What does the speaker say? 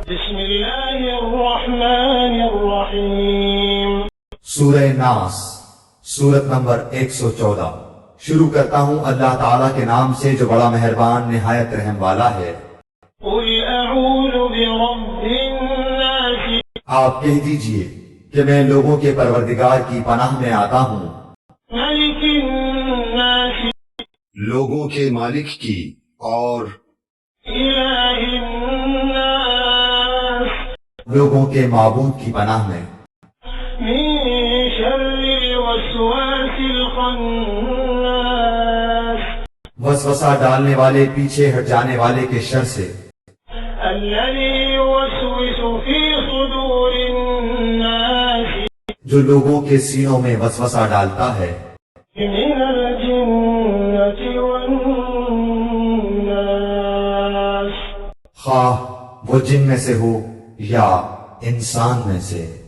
بسم اللہ الرحمن الرحیم۔ سورہ ناس، سورت نمبر 114۔ شروع کرتا ہوں اللہ تعالیٰ کے نام سے جو بڑا مہربان نہایت رحم والا ہے۔ قل اعوذ برب الناس۔ آپ کہہ دیجئے کہ میں لوگوں کے پروردگار کی پناہ میں آتا ہوں، ملک الناس، لوگوں کے مالک کی، اور الہ الناس، لوگوں کے معبود کی پناہ میں، من شر الوسواس الخناس، وسوسہ ڈالنے والے پیچھے ہٹ جانے والے کے شر سے، الذي يوسوس في صدور الناس، جو لوگوں کے سینوں میں وسوسہ ڈالتا ہے، من الجنة والناس۔ خواہ وہ جن میں سے ہو یا انسان میں سے۔